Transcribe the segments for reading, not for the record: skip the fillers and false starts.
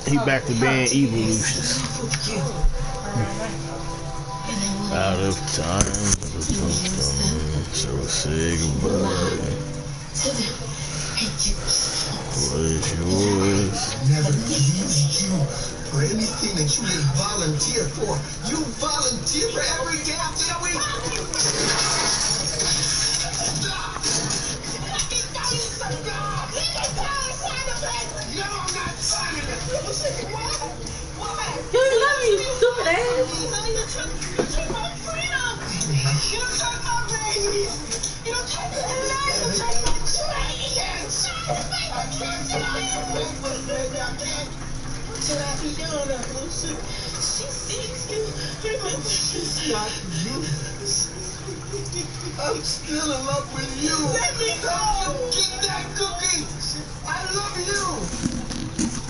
He back to being evil, Lucius. Out of time, so say goodbye. What is yours? Never used you for anything that you didn't volunteer for. You volunteer for every damn thing we. No, I'm not signing it. You love me, stupid ass. You took my baby. You took my life. You took my trains. Should I be doing that? She sees you. Not you. I'm still in love with you. Let me go. Get that cookie. I love you.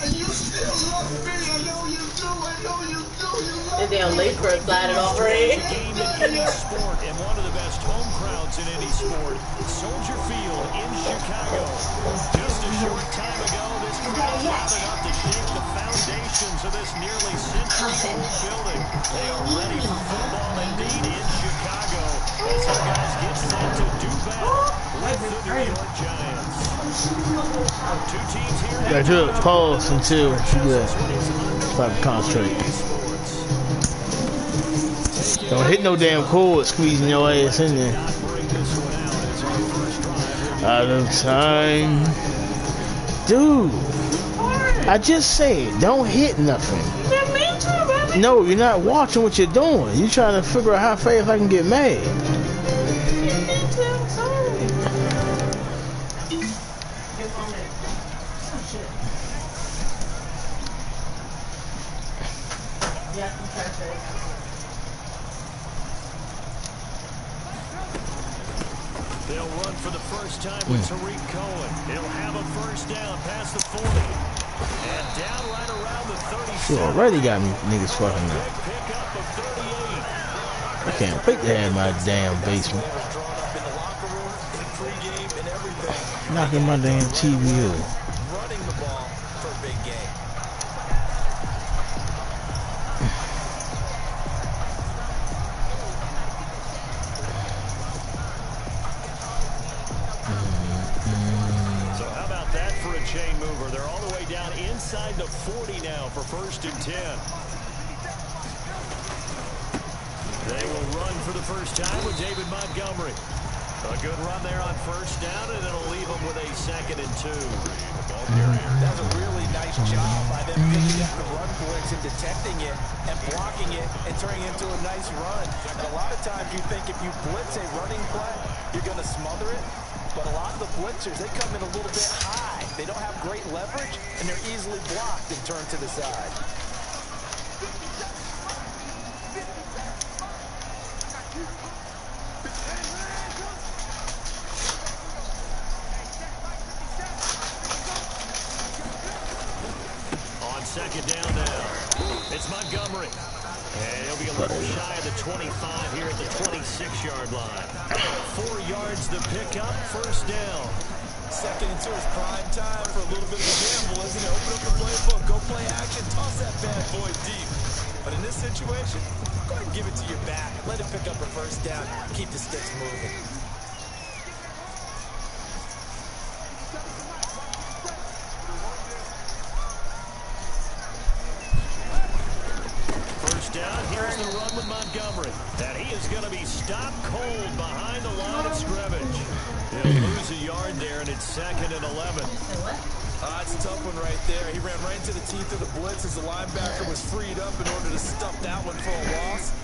And you still love me. I know you do. I know you do. You love The damn lace front sliding off her head. Game in any sport and one of the best home crowds in any sport. Soldier Field in Chicago. Just a short time ago, this crowd gathered up to shake the foundations of this nearly century-old building. They are ready for football indeed in Chicago as our guys get set to do battle with the New York Giants. Two teams here. Gotta do it, pause until she good. Try to concentrate. Don't hit no damn cord squeezing your ass in there. Out of time. Dude, I just said, don't hit nothing. No, you're not watching what you're doing. You're trying to figure out how fast I can get mad. They'll run for the first time with Tariq Cohen. He'll have a first down past the 40. And down right around the 37. She already got me niggas fucking up. Pickup of 38. I can't wait to have my damn basement. Knocking my damn TV off. Running the ball for a big game. So how about that for a chain mover? They're all the way down inside the 40 now for 1st and 10. They will run for the first time with David Montgomery. A good run there on first down, and it'll leave them with a 2nd and 2. That's a really nice job by them picking up the run blitz and detecting it and blocking it and turning it into a nice run. And a lot of times you think if you blitz a running play, you're going to smother it. But a lot of the blitzers, they come in a little bit high. They don't have great leverage, and they're easily blocked and turned to the side. On 2nd down now, it's Montgomery. And he'll be a little shy of the 25 here at the 26-yard line. 4 yards to pick up, first down. 2nd and 2 is prime time for a little bit of a gamble, isn't it? Open up the playbook, go play action, toss that bad boy deep. But in this situation, go ahead and give it to your back. Let it pick up a first down. Keep the sticks moving. Down, here's the run with Montgomery. And he is going to be stopped cold behind the line of scrimmage. He'll lose a yard there, and it's 2nd and 11. It's a tough one right there. He ran right into the teeth of the blitz as the linebacker was freed up in order to stuff that one for a loss.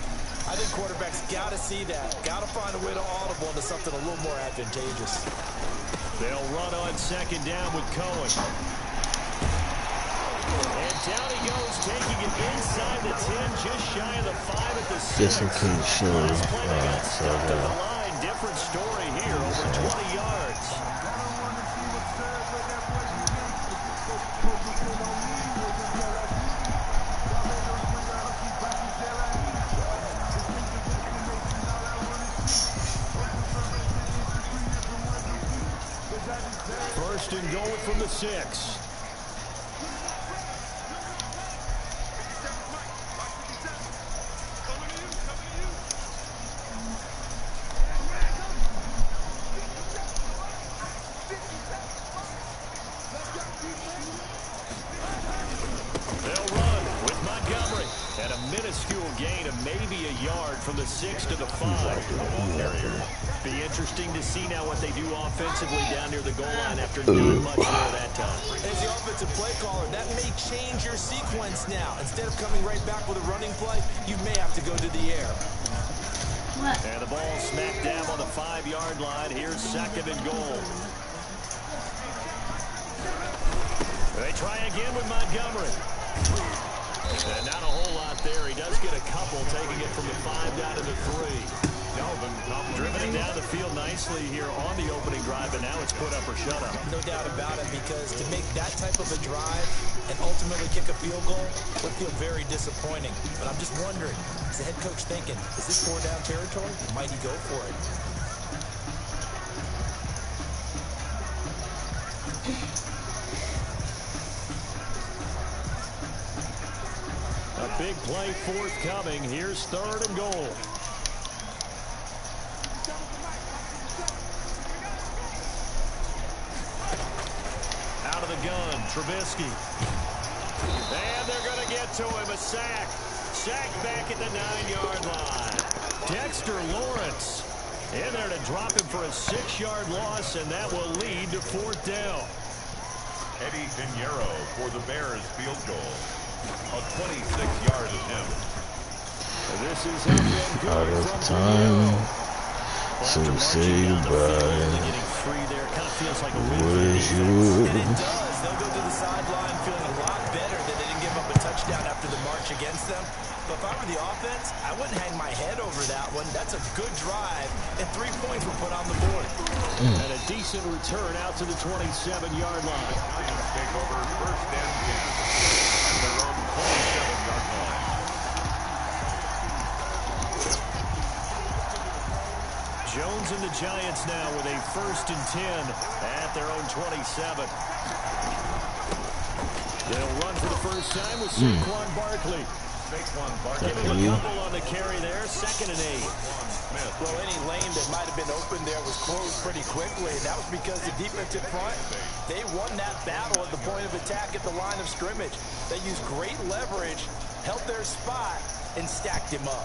I think quarterbacks got to see that. Got to find a way to audible into something a little more advantageous. They'll run on 2nd down with Cohen. And down he goes, taking it inside the 10, just shy of the 5 at the 6. Just in case, sure. So the line, different story here, over 20 yards. First and goal from the 6. from the 6 to the 5. Be interesting to see now what they do offensively down near the goal line after not much there that time. As the offensive play caller, that may change your sequence now. Instead of coming right back with a running play, you may have to go to the air. And the ball smack dab on the 5-yard line. Here's 2nd and goal. They try again with Montgomery. And not a whole lot there. He does get a couple, taking it from the 5 down to the 3. Driven it down the field nicely here on the opening drive, but now it's put up or shut up. No doubt about it, because to make that type of a drive and ultimately kick a field goal would feel very disappointing. But I'm just wondering, is the head coach thinking, is this 4-down territory? Might he go for it? A big play forthcoming. Here's 3rd and goal. Out of the gun, Trubisky. And they're going to get to him. A sack. Sack back at the 9-yard line. Dexter Lawrence in there to drop him for a 6-yard loss, and that will lead to 4th down. Eddie Pinheiro for the Bears field goal. A 26-yard attempt. This is Out of time. So say goodbye. Wish you And it does. They'll go to the sideline feeling a lot better that they didn't give up a touchdown after the march against them. But if I were the offense, I wouldn't hang my head over that one. That's a good drive, and 3 points were put on the board. And a decent return out to the 27-yard line. Lions take over 1st and 10 at their own 27-yard line. Jones and the Giants now with a 1st and 10 at their own 27. They'll run for the first time with Saquon Barkley. Give him a couple on the carry there. 2nd and 8. Well, any lane that might have been open there was closed pretty quickly, and that was because the defensive front, they won that battle at the point of attack at the line of scrimmage. They used great leverage, held their spot, and stacked him up.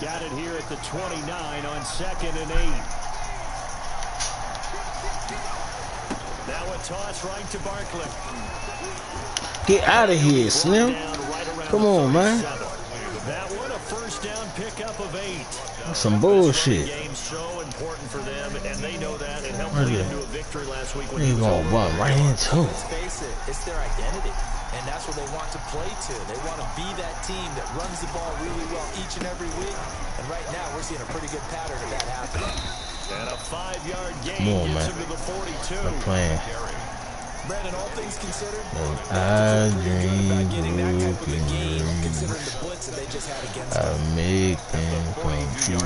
Got it here at the 29 on 2nd and 8. Now a toss right to Barkley. Get out of here, Slim. Come on, man. That one a 1st down pickup of 8. That's some bullshit. The game's so important for them, and they know that. It helped lead them to a victory last week. They gonna run right into it. Let's face it, it's their identity, and that's what they want to play to. They want to be that team that runs the ball really well each and every week, and right now we're seeing a pretty good pattern of that happening. And a 5-yard gain gets him to the 42. Stop playing. Brandon, all things considered, I dream about getting that type of a broken game, dreams. considering the blitz that they just had against I them. make them come true.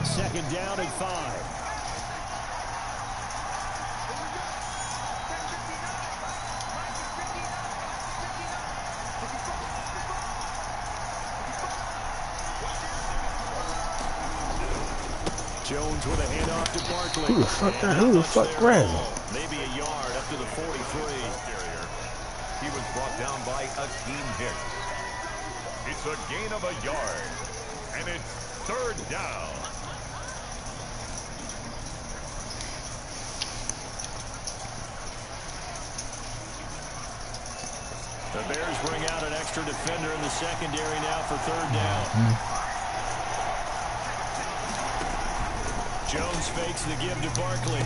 2nd down and 5. Jones with a handoff to Barkley. Who the fuck grabbed him? Maybe a yard up to the 43. He was brought down by Akeem Hicks. It's a gain of a yard, and it's 3rd down. The Bears bring out an extra defender in the secondary now for 3rd down. Jones fakes the give to Barkley.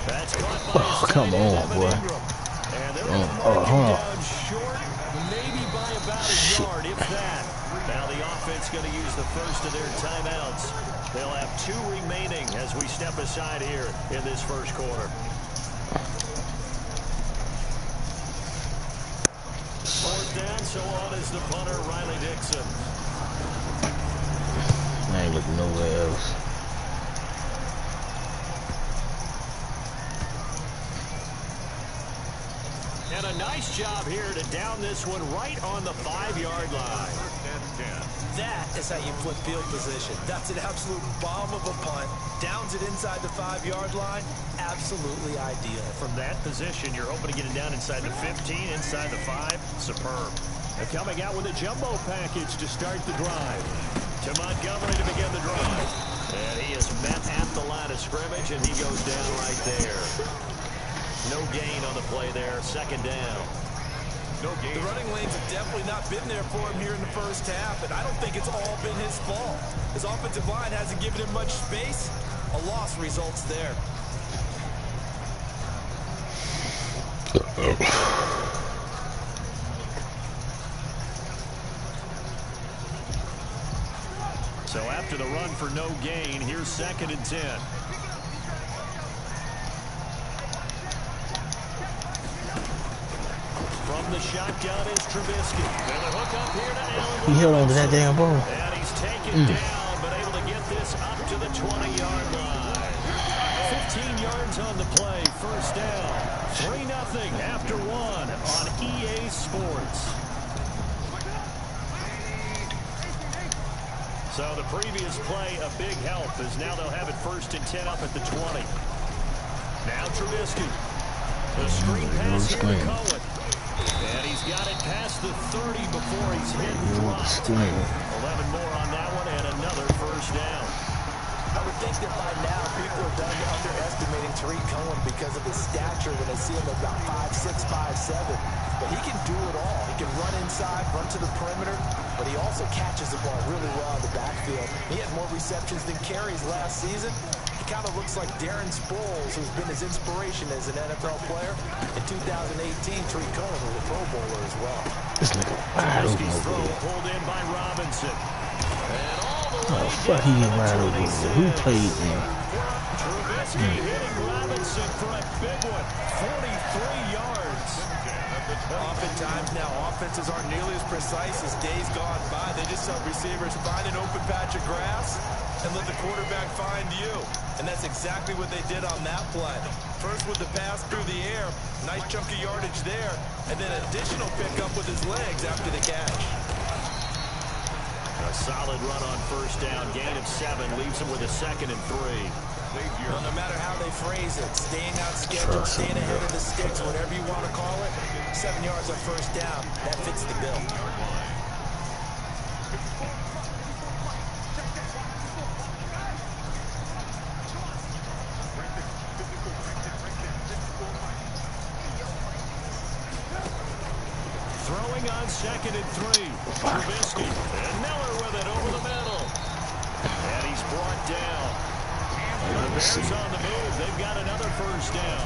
That's caught by Come on, boy. And they're going to mark him down short, maybe by about a yard, if that. Now the offense going to use the first of their timeouts. They'll have 2 remaining as we step aside here in this first quarter. 4th down, so on is the punter, Riley Dixon. I ain't looking nowhere else. And a nice job here to down this one right on the 5-yard line. That is how you flip field position. That's an absolute bomb of a punt. Downs it inside the 5-yard line. Absolutely ideal. From that position, you're hoping to get it down inside the 15, inside the 5. Superb. They're coming out with a jumbo package to start the drive. To Montgomery to begin the drive. And he is met at the line of scrimmage, and he goes down right there. No gain on the play there. Second down. No gain. The running lanes have definitely not been there for him here in the first half, and I don't think it's all been his fault. His offensive line hasn't given him much space. A loss results there. So after the run for no gain, here's 2nd and 10. From the shotgun is Trubisky. And a hook up here to Allen. He held on to that damn ball. And he's taken down, but able to get this up to the 20-yard line. 15 yards on the play, first down. 3-0 after 1 on EA Sports. So the previous play, a big help, as now they'll have it 1st and 10 up at the 20. Now Trubisky. The screen pass here to Cohen. And he's got it past the 30 before he's hit and dropped. 11 more on that one and another first down. I would think that by now people are done underestimating Tariq Cohen because of his stature when they see him about 5'6", 5'7". But he can do it all. He can run inside, run to the perimeter, but he also catches the ball really well in the backfield. He had more receptions than carries last season. He kind of looks like Darren Sproles, who's been his inspiration as an NFL player. In 2018, Tariq Cohen was a Pro Bowler as well. This nigga wide open over Throw there. pulled in by Robinson. And all the Oh, way fuck, he down get wide to open over there. Who 26. played him? Trubisky hitting Robinson for a big one. 43 yards. Oftentimes now, offenses aren't nearly as precise as days gone by. They just have receivers find an open patch of grass and let the quarterback find you. And that's exactly what they did on that play. First with the pass through the air, nice chunk of yardage there, and then additional pickup with his legs after the catch. A solid run on first down. Gain of 7 leaves him with a 2nd and 3. Well, no matter how they phrase it, staying out schedule, staying ahead of the sticks, whatever you want to call it, 7 yards on first down, that fits the bill. Throwing on 2nd and 3. Trubisky. And Miller with it over the middle. And he's brought down. The Bears on the move. They've got another first down.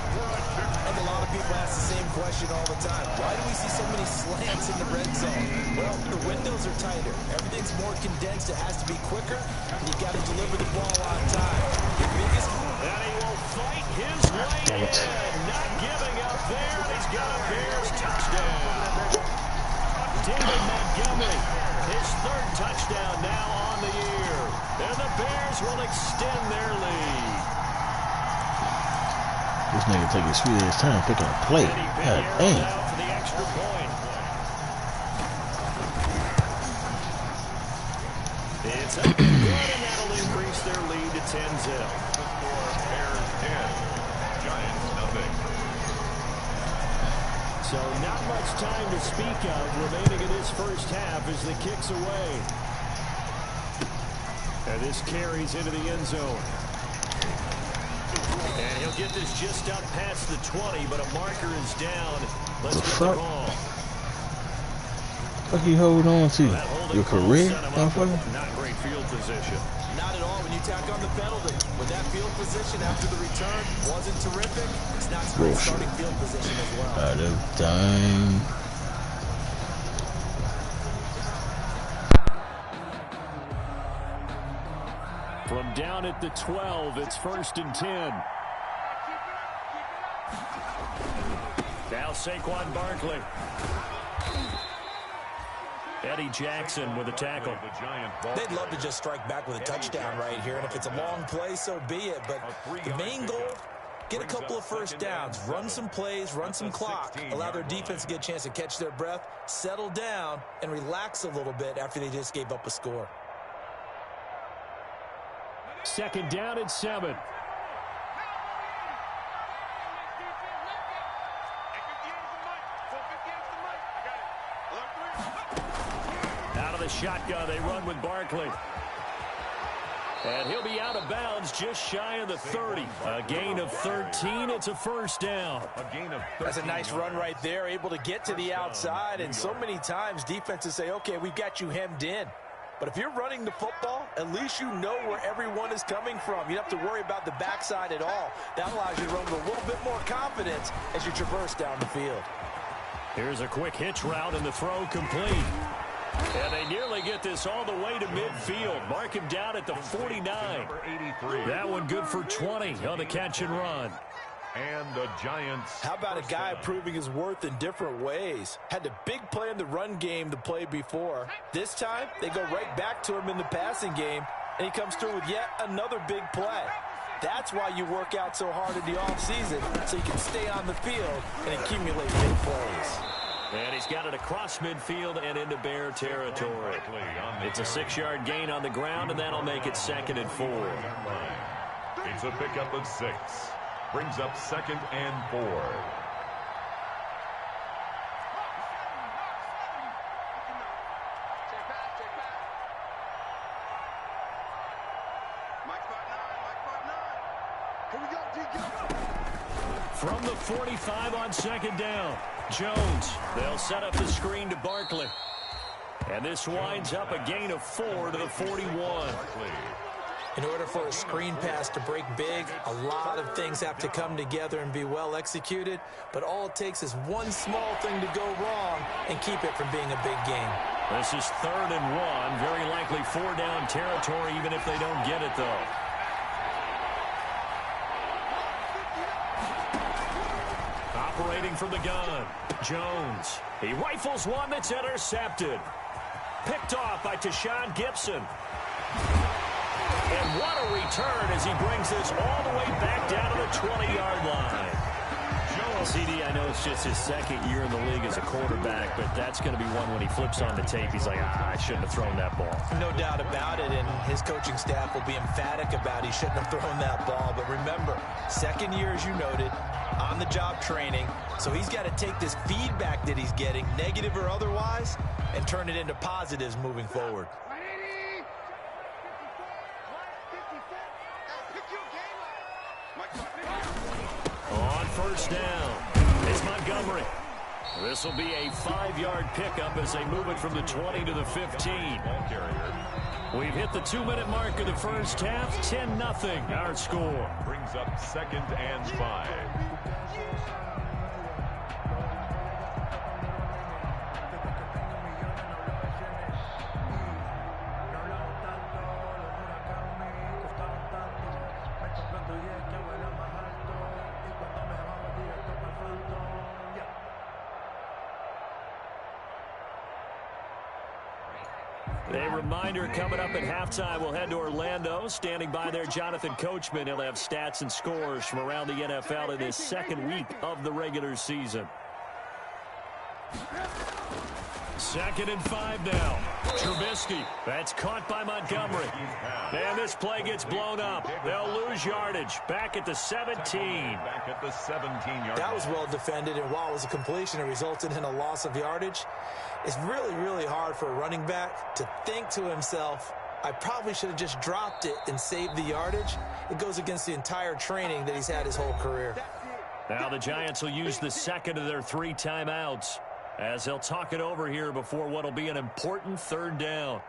And a lot of people ask the same question all the time. Why do we see so many slants in the red zone? Well, the windows are tighter. Everything's more condensed. It has to be quicker. And you got to deliver the ball on time. The biggest... And he will fight his way in. Not giving up there. And he's got a Bears touchdown. David Montgomery, his 3rd touchdown now on the year. And the Bears will extend their lead. This nigga taking sweet ass time picking a play. God dang. For the extra point. It's up and good, and that'll increase their lead to 10-0. The score, Bears 10, Giants nothing. So not much time to speak of remaining in this first half as the kick's away. And this carries into the end zone. And he'll get this just up past the 20, but a marker is down. Let's get the call. What you hold on to? Your career, motherfucker? Not great field position. Not at all when you tack on the penalty. With that field position after the return wasn't terrific. It's not great starting field position as well. Out of time. From down at the 12, it's 1st and 10. Now Saquon Barkley. Eddie Jackson with a tackle. They'd love to just strike back with a touchdown right here, and if it's a long play, so be it. But the main goal, get a couple of first downs, run some plays, run some clock, allow their defense to get a chance to catch their breath, settle down, and relax a little bit after they just gave up a score. Second down and 7. Out of the shotgun, they run with Barkley. And he'll be out of bounds just shy of the 30. A gain of 13. It's a first down. That's a nice run right there, able to get to the outside. And so many times defenses say, okay, we've got you hemmed in. But if you're running the football, at least you know where everyone is coming from. You don't have to worry about the backside at all. That allows you to run with a little bit more confidence as you traverse down the field. Here's a quick hitch route and the throw complete. And they nearly get this all the way to midfield. Mark him down at the 49. That one good for 20 on the catch and run. And the Giants. How about a guy proving his worth in different ways? Had a big play in the run game the play before. This time, they go right back to him in the passing game, and he comes through with yet another big play. That's why you work out so hard in the offseason, so you can stay on the field and accumulate big plays. And he's got it across midfield and into Bear territory. It's a 6-yard gain on the ground, and that'll make it 2nd and 4. It's a pickup of 6. Brings up 2nd and 4. From the 45 on 2nd down. Jones, they'll set up the screen to Barkley. And this winds up a gain of 4 to the 41. In order for a screen pass to break big, a lot of things have to come together and be well executed, but all it takes is one small thing to go wrong and keep it from being a big gain. This is 3rd and 1, very likely 4-down territory even if they don't get it, though. Operating from the gun, Jones. He rifles one that's intercepted. Picked off by Tashawn Gibson. And what a return as he brings this all the way back down to the 20-yard line. CD, I know it's just his 2nd year in the league as a quarterback, but that's going to be one when he flips on the tape. He's like, I shouldn't have thrown that ball. No doubt about it, and his coaching staff will be emphatic about he shouldn't have thrown that ball. But remember, 2nd year, as you noted, on-the-job training, so he's got to take this feedback that he's getting, negative or otherwise, and turn it into positives moving forward. On 1st down, it's Montgomery. This will be a 5-yard pickup as they move it from the 20 to the 15. We've hit the 2-minute mark of the first half, 10-0 our score. Brings up 2nd and 5. A reminder coming up at halftime, we'll head to Orlando. Standing by there, Jonathan Coachman. He'll have stats and scores from around the NFL in this 2nd week of the regular season. 2nd and 5 now. Trubisky. That's caught by Montgomery. And this play gets blown up. They'll lose yardage. Back at the 17. Back at the 17-yard. That was well defended, and while it was a completion, it resulted in a loss of yardage. It's really, really hard for a running back to think to himself, I probably should have just dropped it and saved the yardage. It goes against the entire training that he's had his whole career. Now the Giants will use the 2nd of their 3 timeouts as they'll talk it over here before what will be an important 3rd down.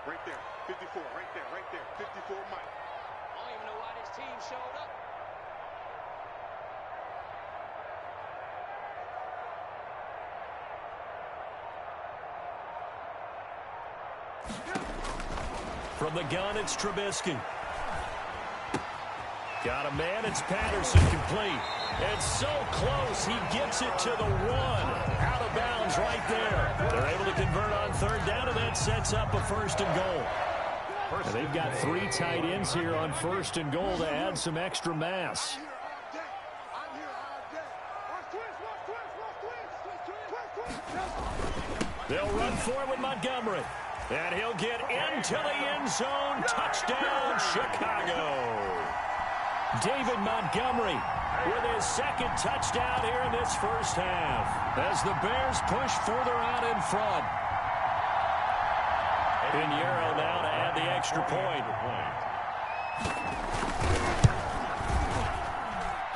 Right there, 54, right there, 54 Mike. I don't even know why this team showed up. From the gun, it's Trubisky. Got a man. It's Patterson complete. It's so close. He gets it to the 1. Out of bounds right there. They're able to convert on third down, and that sets up a 1st and goal. And they've got 3 tight ends here on 1st and goal to add some extra mass. They'll run forward with Montgomery. And he'll get into the end zone. Touchdown, Chicago. David Montgomery with his 2nd touchdown here in this first half as the Bears push further out in front. Pinheiro now to add the extra point.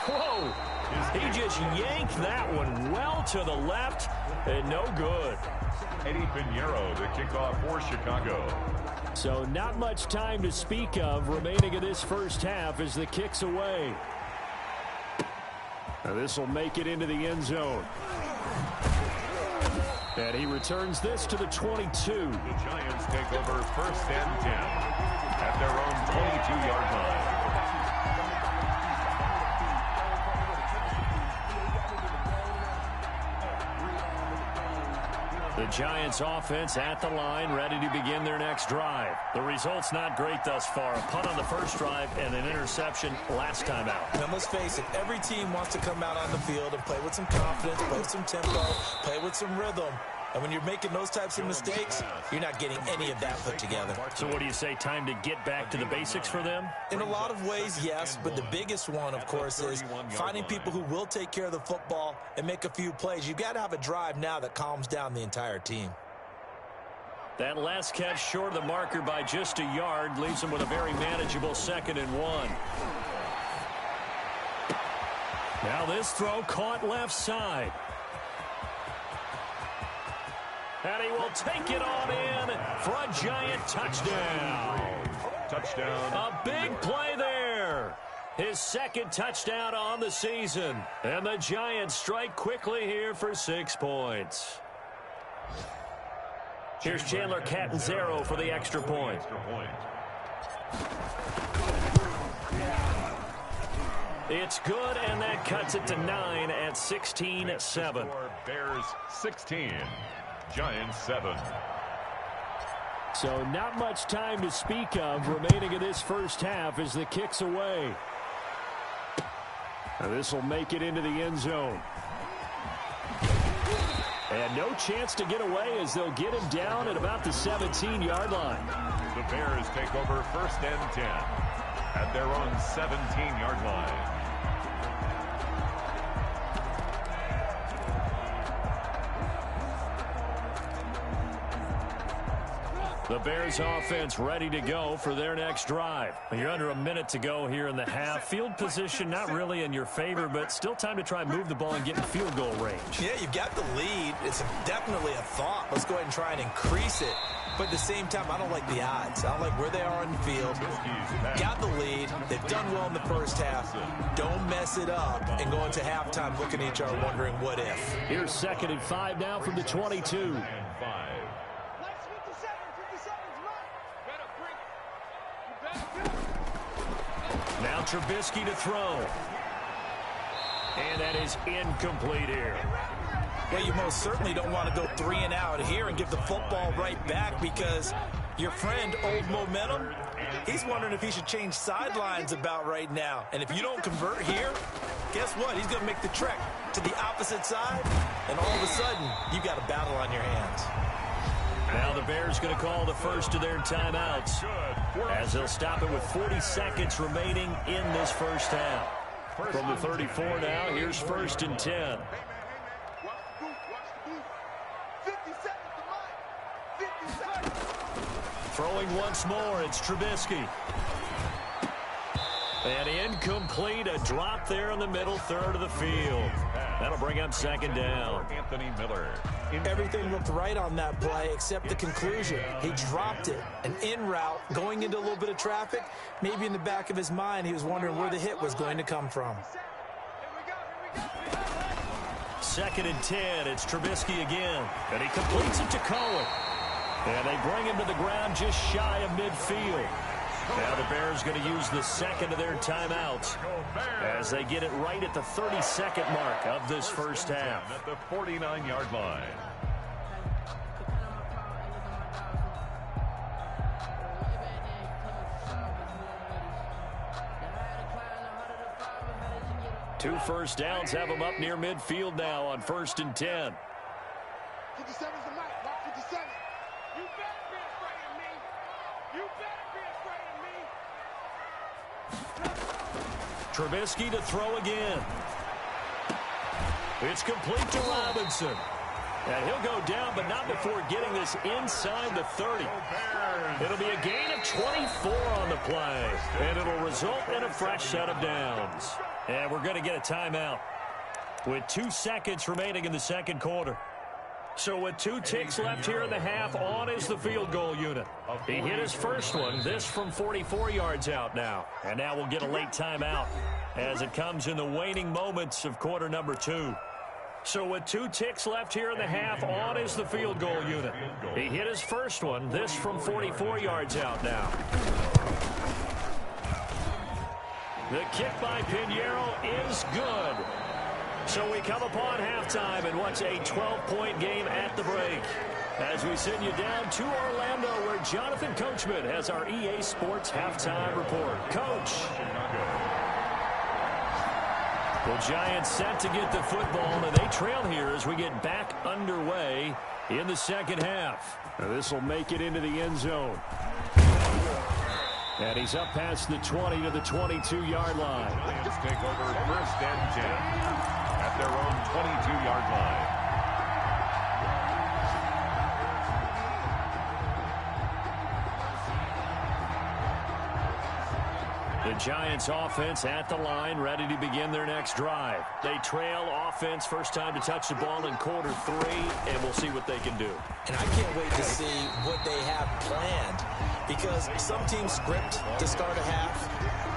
Whoa! He just yanked that one well to the left and no good. Eddie Pinheiro, the kickoff for Chicago. So not much time to speak of remaining in this first half as the kick's away. Now this will make it into the end zone. And he returns this to the 22. The Giants take over 1st and 10 at their own 22-yard line. The Giants offense at the line, ready to begin their next drive. The result's not great thus far. A punt on the first drive and an interception last time out. Now let's face it, every team wants to come out on the field and play with some confidence, play with some tempo, play with some rhythm. And when you're making those types of mistakes, you're not getting any of that put together. So what do you say, time to get back to the basics for them? In a lot of ways, yes, but the biggest one, of course, is finding people who will take care of the football and make a few plays. You've got to have a drive now that calms down the entire team. That last catch short of the marker by just a yard leaves them with a very manageable 2nd and 1. Now this throw caught left side. And he will take it on in for a Giant touchdown. Touchdown. A big play there. His 2nd touchdown on the season. And the Giants strike quickly here for 6 points. Here's Chandler Catanzaro for the extra point. It's good, and that cuts it to 9 at 16-7. Bears 16. Giants 7. So not much time to speak of remaining in this first half as the kick's away. Now this will make it into the end zone. And no chance to get away as they'll get him down at about the 17-yard line. The Bears take over 1st and 10 at their own 17-yard line. The Bears offense ready to go for their next drive. You're under a minute to go here in the half. Field position not really in your favor, but still time to try and move the ball and get in field goal range. Yeah, you've got the lead. It's definitely a thought. Let's go ahead and try and increase it. But at the same time, I don't like the odds. I don't like where they are on the field. Got the lead. They've done well in the first half. Don't mess it up and go into halftime looking at each other wondering what if. Here's 2nd and 5 now from the 22. Now Trubisky to throw. And that is incomplete here. Well, you most certainly don't want to go 3 and out here and give the football right back because your friend, Old Momentum, he's wondering if he should change sidelines about right now. And if you don't convert here, guess what? He's going to make the trek to the opposite side, and all of a sudden, you've got a battle on your hands. Now the Bears going to call the first of their timeouts as they'll stop it with 40 seconds remaining in this first half. From the 34 now, here's 1st and 10. Throwing once more, it's Trubisky. And incomplete, a drop there in the middle third of the field. That'll bring up 2nd down. Anthony Miller. Everything looked right on that play except the conclusion. He dropped it. An in route, going into a little bit of traffic. Maybe in the back of his mind, he was wondering where the hit was going to come from. 2nd and 10, it's Trubisky again. And he completes it to Cohen. And they bring him to the ground just shy of midfield. Now the Bears going to use the second of their timeouts as they get it right at the 32nd mark of this first half. At the 49-yard line. Two first downs have them up near midfield now on 1st and 10. 57's the mic. Mark 57. You better be afraid of me. You better be afraid of me. Trubisky to throw again. It's complete to Robinson. And he'll go down, but not before getting this inside the 30. It'll be a gain of 24 on the play, and it'll result in a fresh set of downs. And we're going to get a timeout with 2 seconds remaining in the second quarter. So with 2 ticks left here in the half, on is the field goal unit. He hit his first one, this from 44 yards out now. And now we'll get a late timeout as it comes in the waning moments of quarter number 2. So with 2 ticks left here in the half, on is the field goal unit. He hit his first one, this from 44 yards out now. The kick by Pinheiro is good. So we come upon halftime in what's a 12-point game at the break. As we send you down to Orlando, where Jonathan Coachman has our EA Sports halftime report. Coach. The Giants set to get the football, and they trail here as we get back underway in the second half. This will make it into the end zone. And he's up past the 20 to the 22-yard line. Giants take over 1st and 10 at their own 22-yard line. The Giants offense at the line, ready to begin their next drive. They trail offense, first time to touch the ball in quarter 3, and we'll see what they can do. And I can't wait to see what they have planned, because some teams script to start a half.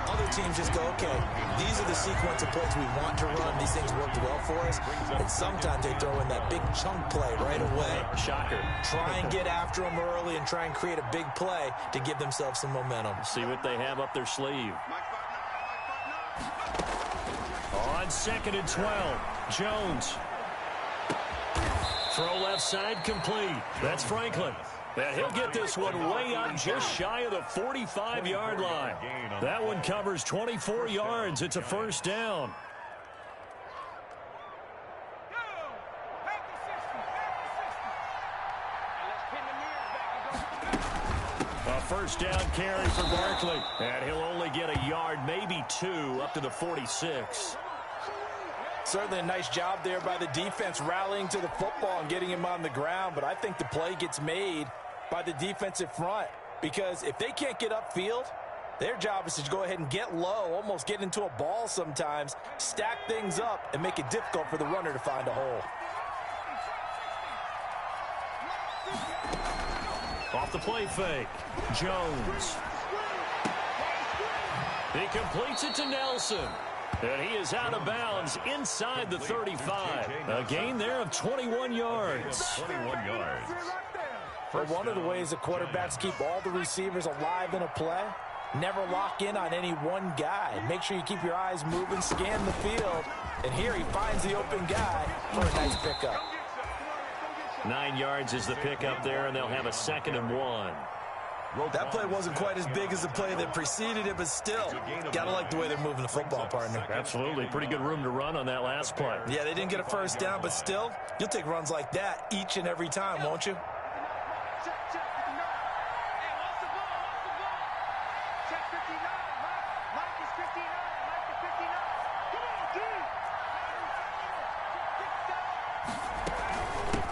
Other teams just go, okay, these are the sequence of plays we want to run. These things worked well for us. And sometimes they throw in that big chunk play right away. Shocker. Try and get after them early and try and create a big play to give themselves some momentum. See what they have up their sleeve. On 2nd and 12, Jones. Throw left side complete. That's Franklin. And he'll get this one way up just shy of the 45-yard line. That one covers 24 yards. It's a first down. A first down carry for Barkley. And he'll only get a yard, maybe 2, up to the 46. Certainly a nice job there by the defense rallying to the football and getting him on the ground. But I think the play gets made by the defensive front, because if they can't get upfield, their job is to go ahead and get low, almost get into a ball sometimes, stack things up, and make it difficult for the runner to find a hole. Off the play fake, Jones. He completes it to Nelson. And he is out of bounds inside the 35. A gain there of 21 yards. 21 yards. But one of the ways that quarterbacks keep all the receivers alive in a play, never lock in on any one guy. Make sure you keep your eyes moving, scan the field. And here he finds the open guy for a nice pickup. 9 yards is the pickup there, and they'll have a 2nd and 1. That play wasn't quite as big as the play that preceded it, but still, gotta like the way they're moving the football, partner. Absolutely. Pretty good room to run on that last play. Yeah, they didn't get a first down, but still, you'll take runs like that each and every time, won't you?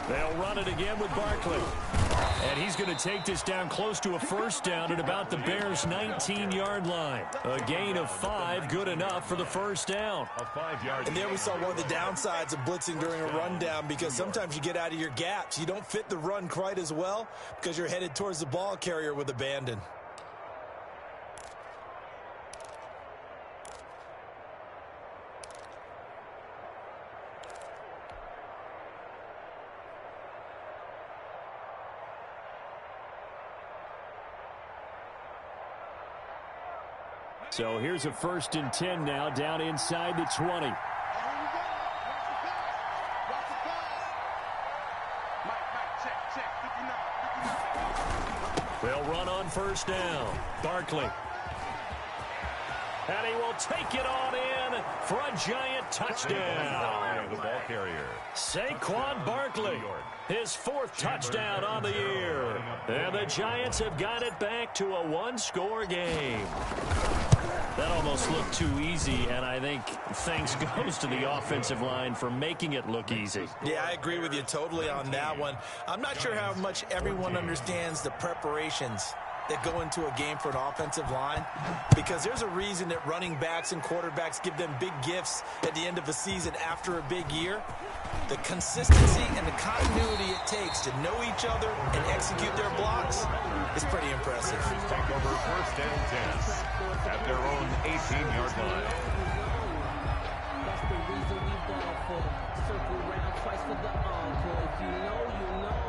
They'll run it again with Barkley. And he's going to take this down close to a first down at about the Bears' 19-yard line. A gain of 5, good enough for the first down. And there we saw one of the downsides of blitzing during a rundown, because sometimes you get out of your gaps. You don't fit the run quite as well because you're headed towards the ball carrier with abandon. So here's a 1st and 10 now, down inside the 20. They'll run on 1st down. Barkley. And he will take it on in for a giant touchdown. The ball carrier. Saquon Barkley, his 4th touchdown on the year. And the Giants have got it back to a 1-score game. That almost looked too easy, and I think thanks goes to the offensive line for making it look easy. Yeah, I agree with you totally on that one. I'm not sure how much everyone understands the preparations that go into a game for an offensive line, because there's a reason that running backs and quarterbacks give them big gifts at the end of a season after a big year. The consistency and the continuity it takes to know each other and execute their blocks is pretty impressive. Take over 1st and 10 at their own 18-yard line. That's the reason we ball for. Circle round twice for the encore. If you know, you know.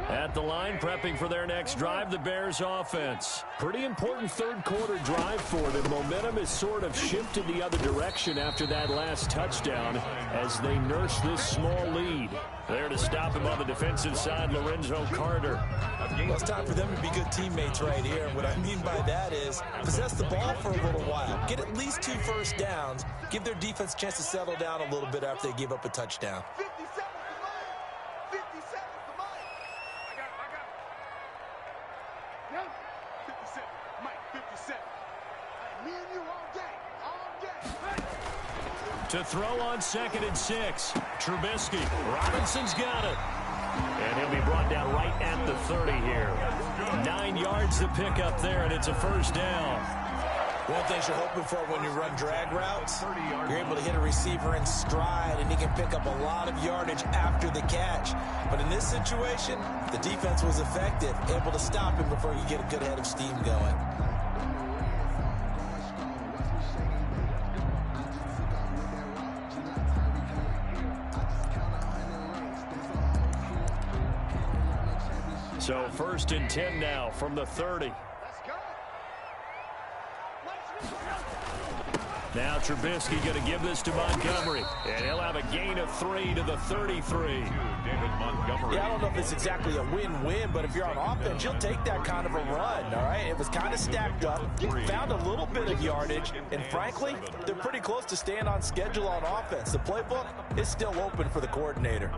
At the line, prepping for their next drive, the Bears offense. Pretty important 3rd quarter drive for them. Momentum has sort of shifted the other direction after that last touchdown as they nurse this small lead. There to stop him on the defensive side, Lorenzo Carter. Well, it's time for them to be good teammates right here. And what I mean by that is possess the ball for a little while. Get at least 2 first downs. Give their defense a chance to settle down a little bit after they give up a touchdown. 57. Me and you all day. To throw on 2nd and 6. Trubisky. Robinson's got it. And he'll be brought down right at the 30 here. 9 yards to pick up there, and it's a 1st down. One thing you're hoping for when you run drag routes, you're able to hit a receiver in stride, and he can pick up a lot of yardage after the catch. But in this situation, the defense was effective, able to stop him before you get a good head of steam going. So 1st and 10 now from the 30. Now Trubisky going to give this to Montgomery, and he'll have a gain of 3 to the 33. David Montgomery. Yeah, I don't know if it's exactly a win-win, but if you're on offense, you'll take that kind of a run, all right? It was kind of stacked up, found a little bit of yardage, and frankly, they're pretty close to staying on schedule on offense. The playbook is still open for the coordinator.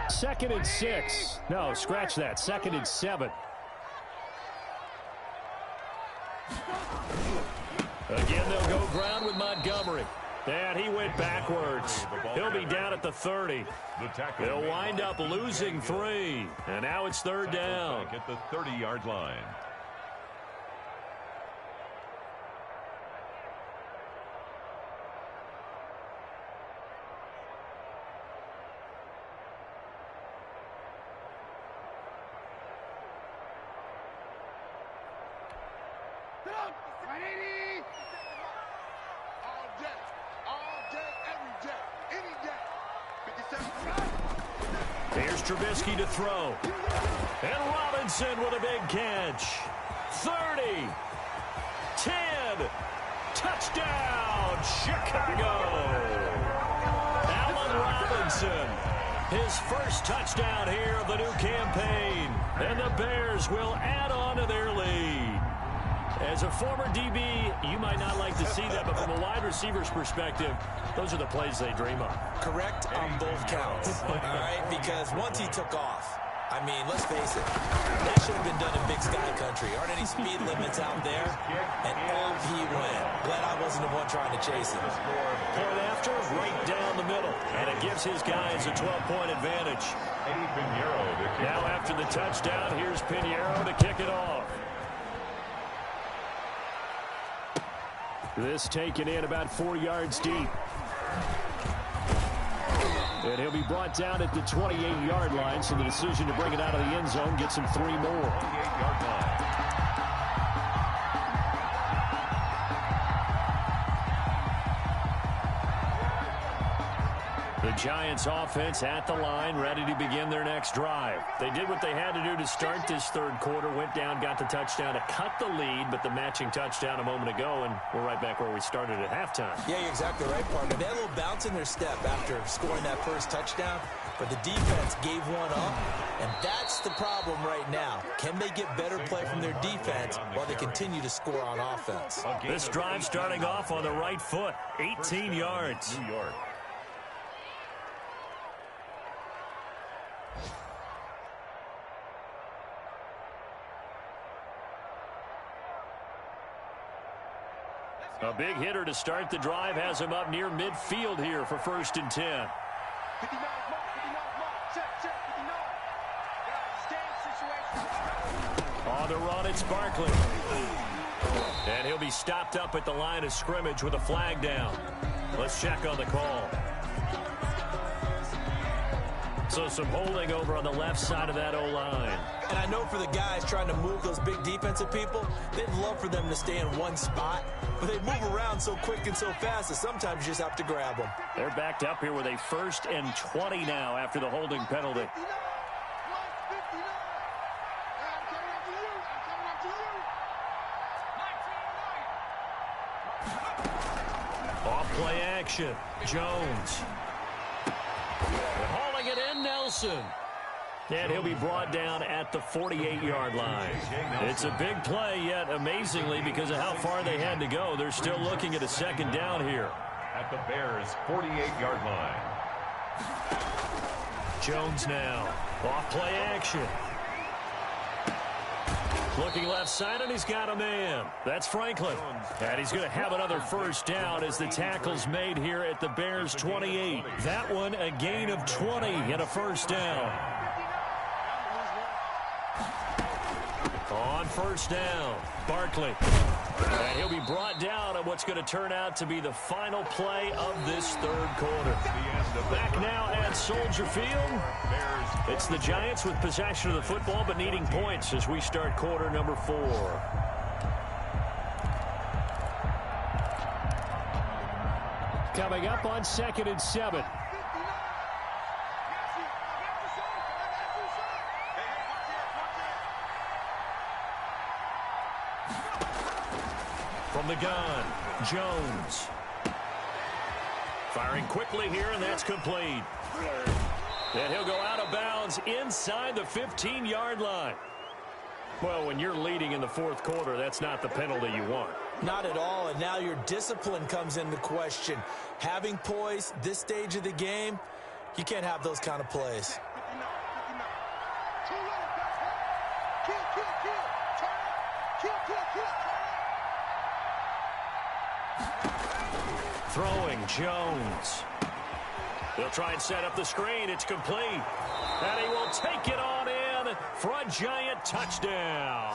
Second and 6. No, scratch that. 2nd and 7. Again, they'll go ground with Montgomery. And he went backwards. He'll be down at the 30. He'll wind up losing 3. And now it's 3rd down. At the 30-yard line. Here's Trubisky to throw. And Robinson with a big catch. 30. 10. Touchdown, Chicago. Allen Robinson. His first touchdown here of the new campaign. And the Bears will add on to their lead. As a former DB, you might not like to see that, but from a wide receiver's perspective, those are the plays they dream of. Correct on both counts, all right? Because once he took off, I mean, let's face it, that should have been done in Big Sky Country. Aren't any speed limits out there? And off he went. Glad I wasn't the one trying to chase him. Point after, right down the middle. And it gives his guys a 12-point advantage. Now after the touchdown, here's Pinheiro to kick it off. This taken in about 4 yards deep. And he'll be brought down at the 28-yard line, so the decision to bring it out of the end zone gets him 3 more. 28-yard line. The Giants offense at the line, ready to begin their next drive. They did what they had to do to start this third quarter, went down, got the touchdown to cut the lead, but the matching touchdown a moment ago, and we're right back where we started at halftime. Yeah, you're exactly right, partner. They had a little bounce in their step after scoring that first touchdown, but the defense gave one up, and that's the problem right now. Can they get better play from their defense while they continue to score on offense? This drive starting off on the right foot, 18 yards. New York. A big hitter to start the drive has him up near midfield here for 1st and 10. 59 mark, 59 mark, check, 59. Stay in situation. On the run, it's Barkley. And he'll be stopped up at the line of scrimmage with a flag down. Let's check on the call. So some holding over on the left side of that O-line. And I know for the guys trying to move those big defensive people, they'd love for them to stay in one spot, but they move around so quick and so fast that sometimes you just have to grab them. They're backed up here with a 1st and 20 now after the holding penalty. 59, plus 59. I'm coming up to you. I'm coming up to you. Off play action. Jones. Hauling it in, Nelson. And he'll be brought down at the 48-yard line. It's a big play, yet amazingly, because of how far they had to go, they're still looking at a 2nd down here. At the Bears' 48-yard line. Jones now. Off play action. Looking left side, and he's got a man. That's Franklin. And he's going to have another 1st down as the tackle's made here at the Bears' 28. That one a gain of 20 and a 1st down. On 1st down, Barkley. And he'll be brought down on what's going to turn out to be the final play of this third quarter. Back now at Soldier Field. It's the Giants with possession of the football but needing points as we start quarter number 4. Coming up on 2nd and 7. From the gun, Jones. Firing quickly here, and that's complete. And he'll go out of bounds inside the 15-yard line. Well, when you're leading in the 4th quarter, that's not the penalty you want. Not at all, and now your discipline comes into question. Having poise this stage of the game, you can't have those kind of plays. Throwing, Jones. They'll try and set up the screen. It's complete. And he will take it on in for a Giant touchdown.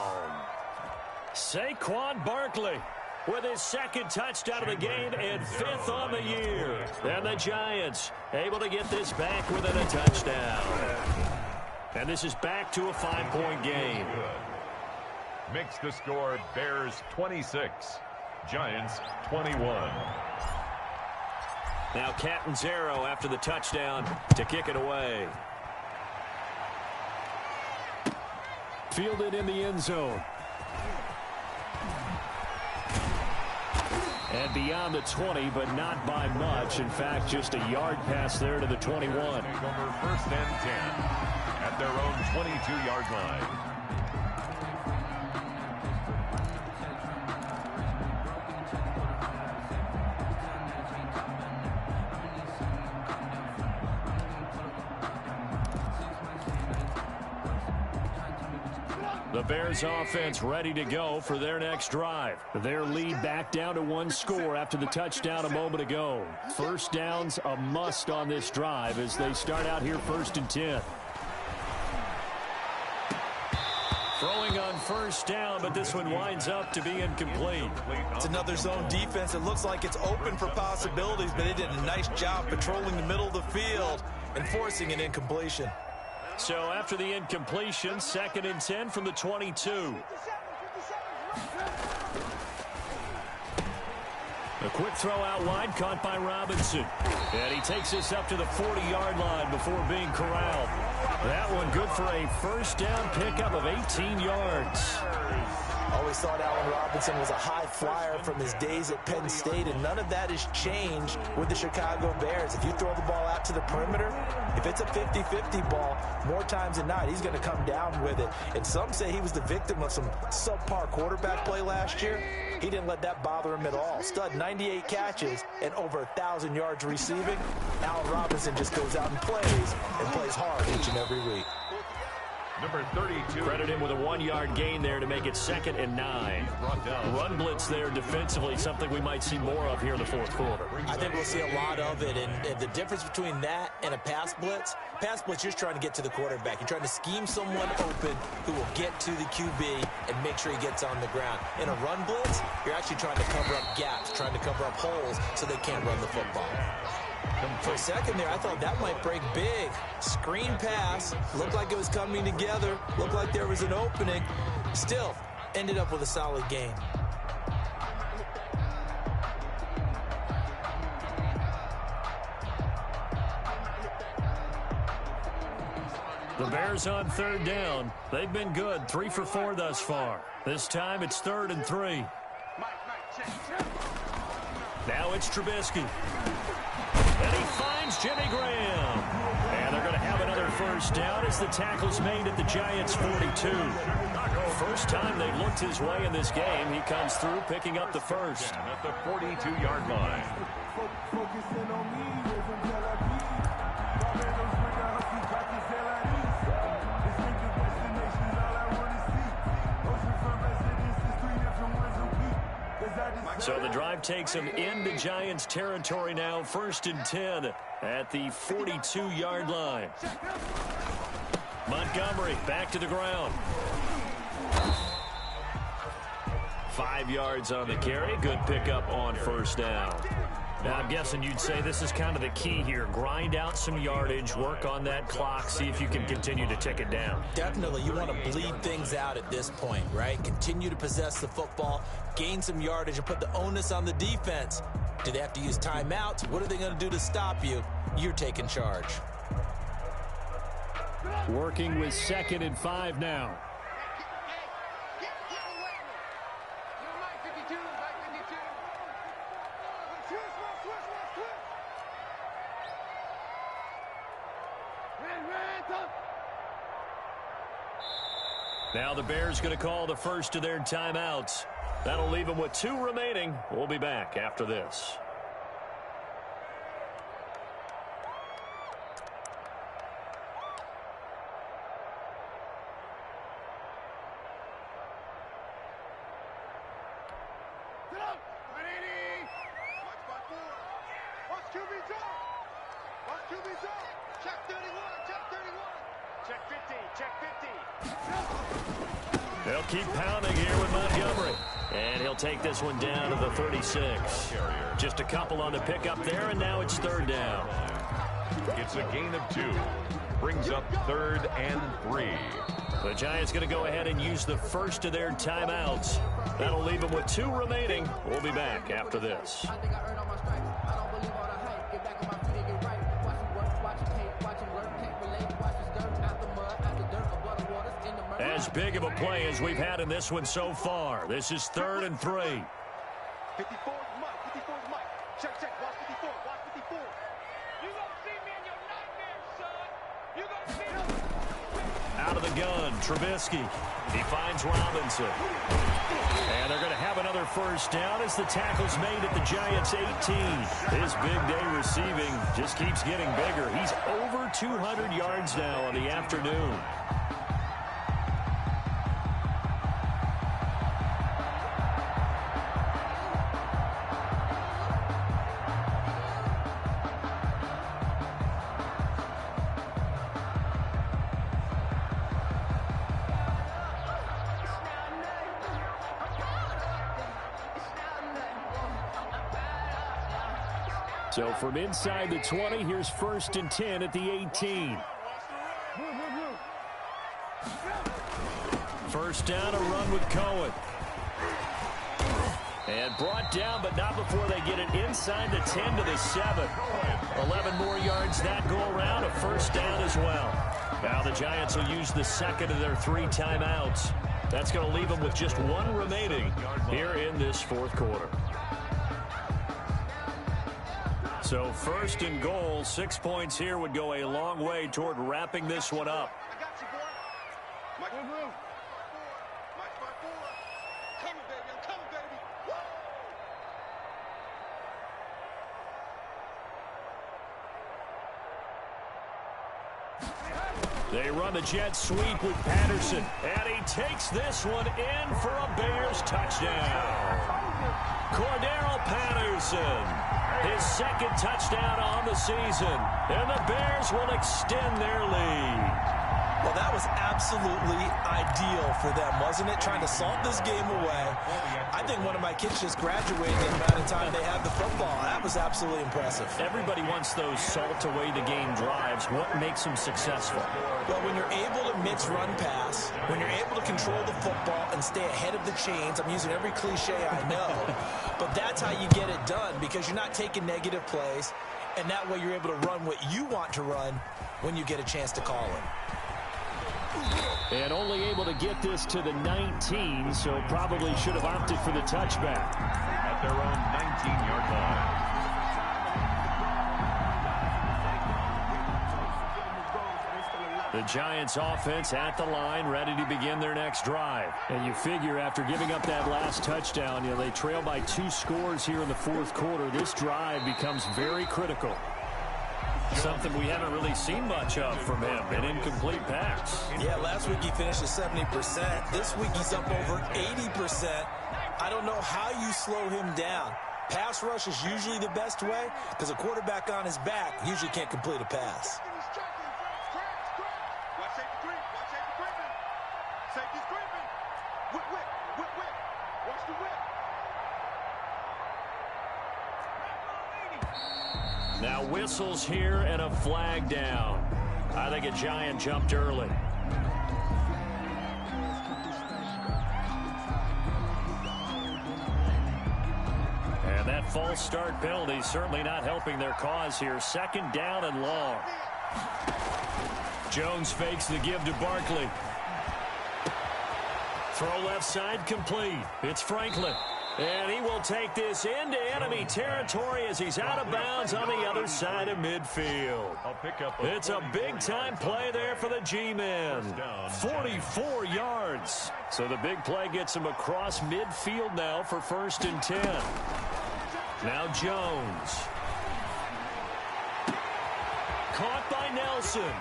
Saquon Barkley with his 2nd touchdown of the game and 5th on the year. And the Giants able to get this back within a touchdown. And this is back to a 5-point game. Makes the score Bears 26, Giants 21. Now Catanzaro after the touchdown to kick it away. Fielded in the end zone. And beyond the 20, but not by much. In fact, just a yard pass there to the 21. Over 1st and 10 at their own 22-yard line. The Bears offense ready to go for their next drive. Their lead back down to 1 score after the touchdown a moment ago. 1st downs a must on this drive as they start out here 1st and 10. Throwing on first down, but this one winds up to be incomplete. It's another zone defense. It looks like it's open for possibilities, but they did a nice job patrolling the middle of the field and forcing an incompletion. So after the incompletion, 2nd and 10 from the 22. A quick throw out wide, caught by Robinson. And he takes us up to the 40-yard line before being corralled. That one good for a first down pickup of 18 yards. Always thought Allen Robinson was a high flyer from his days at Penn State, and none of that has changed with the Chicago Bears. If you throw the ball out to the perimeter, if it's a 50-50 ball, more times than not, he's going to come down with it. And some say he was the victim of some subpar quarterback play last year. He didn't let that bother him at all. Stud, 98 catches and over 1,000 yards receiving. Allen Robinson just goes out and plays hard each and every week. Number 32. Credit him with a 1-yard gain there to make it 2nd and 9. Run blitz there defensively, something we might see more of here in the fourth quarter. I think we'll see a lot of it, and the difference between that and a pass blitz, you're just trying to get to the quarterback. You're trying to scheme someone open who will get to the QB and make sure he gets on the ground. In a run blitz, you're actually trying to cover up gaps, trying to cover up holes so they can't run the football. For a second there, I thought that might break big. Screen pass, looked like it was coming together, looked like there was an opening. Still, ended up with a solid gain. The Bears on 3rd down. They've been good, 3 for 4 thus far. This time it's 3rd and 3. Now it's Trubisky. And he finds Jimmy Graham. And they're going to have another first down as the tackle's made at the Giants' 42. First time they've looked his way in this game. He comes through picking up the first. At the 42-yard line. So the drive takes him into Giants territory now. 1st and 10 at the 42-yard line. Montgomery back to the ground. 5 yards on the carry. Good pickup on first down. Now, I'm guessing you'd say this is kind of the key here. Grind out some yardage, work on that clock, see if you can continue to tick it down. Definitely. You want to bleed things out at this point, right? Continue to possess the football, gain some yardage, and put the onus on the defense. Do they have to use timeouts? What are they going to do to stop you? You're taking charge. Working with 2nd and 5 now. Now the Bears going to call the first of their timeouts. That'll leave them with 2 remaining. We'll be back after this. They'll keep pounding here with Montgomery. And he'll take this one down to the 36. Just a couple on the pickup there, and now it's 3rd down. It's a gain of 2. Brings up 3rd and 3. The Giants going to go ahead and use the first of their timeouts. That'll leave them with 2 remaining. We'll be back after this. As big of a play as we've had in this one so far. This is 3rd and 3. 54 is Mike. 54 is Mike. Check, check. Watch 54. Watch 54. You gonna see me in your nightmares, son. You gonna see me. Out of the gun, Trubisky. He finds Robinson. And they're going to have another first down as the tackle's made at the Giants' 18. His big day receiving just keeps getting bigger. He's over 200 yards now on the afternoon. So from inside the 20, here's 1st and 10 at the 18. First down, a run with Cohen. And brought down, but not before they get it inside the 10 to the 7. 11 more yards that go around, a first down as well. Now the Giants will use the second of their 3 timeouts. That's going to leave them with just 1 remaining here in this 4th quarter. So 1st and goal, 6 points here would go a long way toward wrapping this one up. I got you, boy. Mike, Mike, coming, baby. I'm coming, baby. Woo! They run the jet sweep with Patterson, and he takes this one in for a Bears touchdown. Cordero Patterson, his 2nd touchdown on the season, and the Bears will extend their lead. Well, that was absolutely ideal for them, wasn't it? Trying to salt this game away. I think one of my kids just graduated the amount of time they had the football. That was absolutely impressive. Everybody wants those salt away the game drives. What makes them successful? Well, when you're able to mix run pass, when you're able to control the football and stay ahead of the chains, I'm using every cliche I know, but that's how you get it done, because you're not taking negative plays, and that way you're able to run what you want to run when you get a chance to call it. And only able to get this to the 19, so probably should have opted for the touchback. At their own 19-yard line. The Giants offense at the line, ready to begin their next drive. And you figure after giving up that last touchdown, they trail by 2 scores here in the 4th quarter. This drive becomes very critical. Something we haven't really seen much of from him, an incomplete pass. Yeah, last week he finished at 70%. This week he's up over 80%. I don't know how you slow him down. Pass rush is usually the best way, because a quarterback on his back usually can't complete a pass. Watch safety creeping. Safety's creeping. Whip. Watch the whip. Now whistles here and a flag down. I think a Giant jumped early. And that false start penalty certainly not helping their cause here. 2nd down and long. Jones fakes the give to Barkley. Throw left side complete. It's Franklin. And he will take this into enemy territory as he's out of bounds on the other side of midfield. It's a big-time play there for the G-men. 44 yards. So the big play gets him across midfield now for 1st and 10. Now Jones. Caught by Nelson.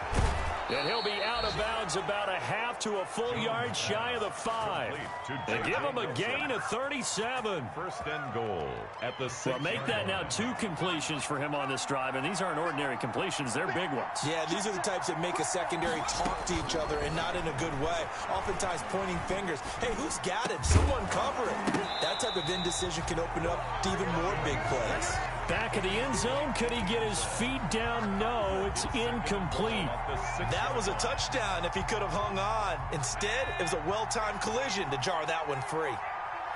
And he'll be out of bounds about a half to a full yard shy of the 5. They give him a gain of 37. 1st and goal at the 6. Well, make that now 2 completions for him on this drive, and these aren't ordinary completions. They're big ones. Yeah, these are the types that make a secondary talk to each other, and not in a good way. Oftentimes pointing fingers. Hey, who's got it? Someone cover it. That type of indecision can open up to even more big plays. Back of the end zone, could he get his feet down? No, it's incomplete. That was a touchdown if he could have hung on. Instead, it was a well-timed collision to jar that one free.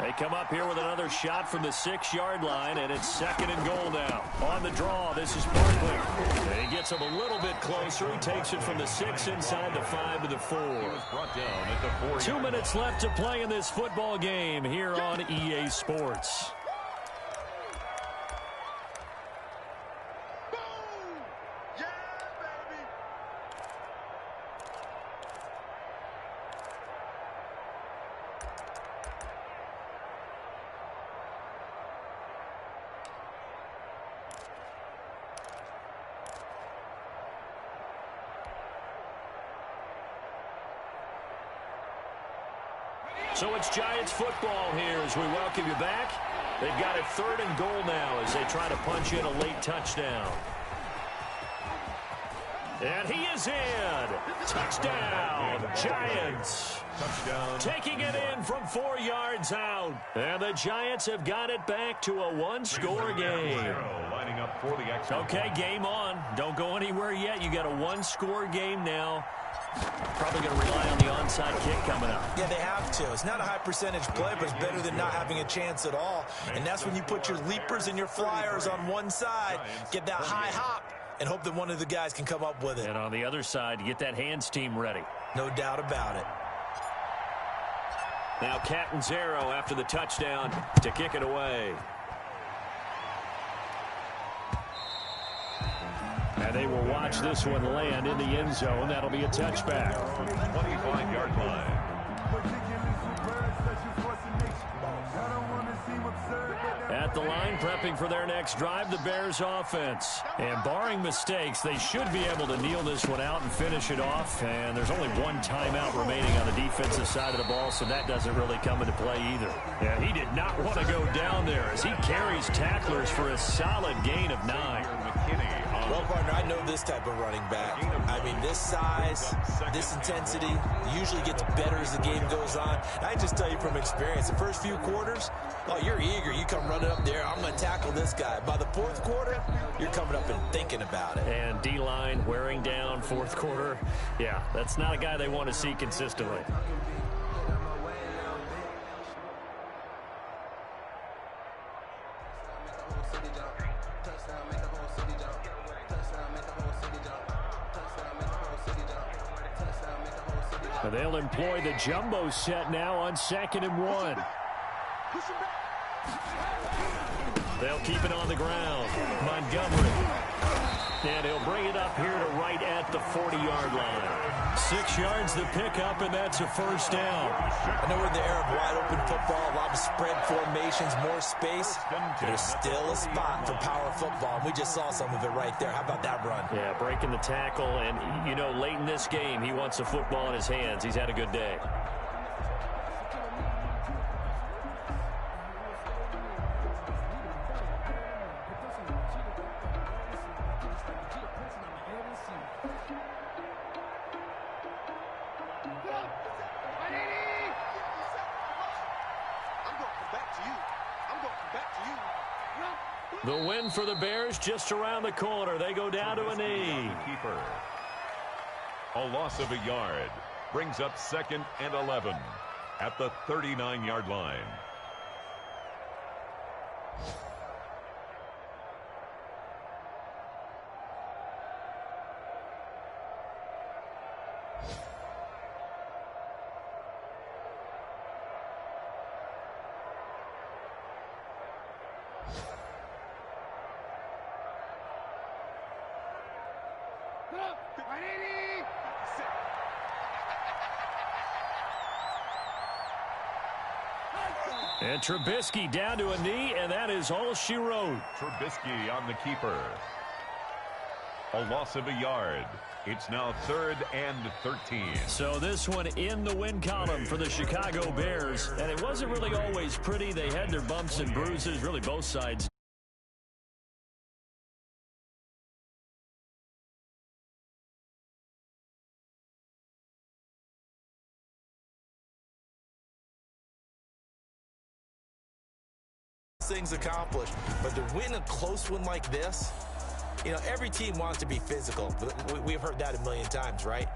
They come up here with another shot from the 6-yard line, and it's 2nd and goal now. On the draw, this is Barkley. He gets him a little bit closer. He takes it from the 6 inside the 5 to the 4. Brought down at the 4. 2 minutes left to play in this football game here on EA Sports. So it's Giants football here as we welcome you back. They've got it 3rd and goal now as they try to punch in a late touchdown. And he is in. Touchdown, Giants. Touchdown. Taking it in from 4 yards out. And the Giants have got it back to a 1-score game. lining up for the extra Okay, point. game on. Don't go anywhere yet. You got a one-score game now. Probably going to rely on the onside kick coming up. Yeah, they have to. It's not a high percentage play, but it's better than not having a chance at all. And that's when you put your leapers and your flyers on one side, get that high hop, and hope that one of the guys can come up with it. And on the other side, get that hands team ready. No doubt about it. Now Catanzaro after the touchdown to kick it away. And they will watch this one land in the end zone. That'll be a touchback. 25-yard line. At the line, prepping for their next drive, the Bears offense. And barring mistakes, they should be able to kneel this one out and finish it off. And there's only one timeout remaining on the defensive side of the ball, so that doesn't really come into play either. Yeah, he did not want to go down there as he carries tacklers for a solid gain of 9. Well, partner, I know this type of running back. I mean, this size, this intensity usually gets better as the game goes on. I just tell you from experience, the first few quarters, oh, you're eager. You come running up there, I'm going to tackle this guy. By the fourth quarter, you're coming up and thinking about it. And D-line wearing down fourth quarter. Yeah, that's not a guy they want to see consistently. They'll employ the jumbo set now on 2nd and 1. They'll keep it on the ground. Montgomery. And he'll bring it up here to right at the 40-yard line. 6 yards the pickup, and that's a first down. I know we're in the era of wide-open football, a lot of spread formations, more space. There's still a spot for power football, and we just saw some of it right there. How about that run? Yeah, breaking the tackle, and, you know, late in this game, he wants the football in his hands. He's had a good day. The win for the Bears just around the corner. They go down to a knee. Keeper. A loss of a yard brings up 2nd and 11 at the 39-yard line. And Trubisky down to a knee, and that is all she wrote. Trubisky on the keeper. A loss of a yard. It's now 3rd and 13. So this one in the win column for the Chicago Bears. And it wasn't really always pretty. They had their bumps and bruises, really both sides. Things accomplished, but to win a close one like this, you know, every team wants to be physical. We've heard that a million times, right?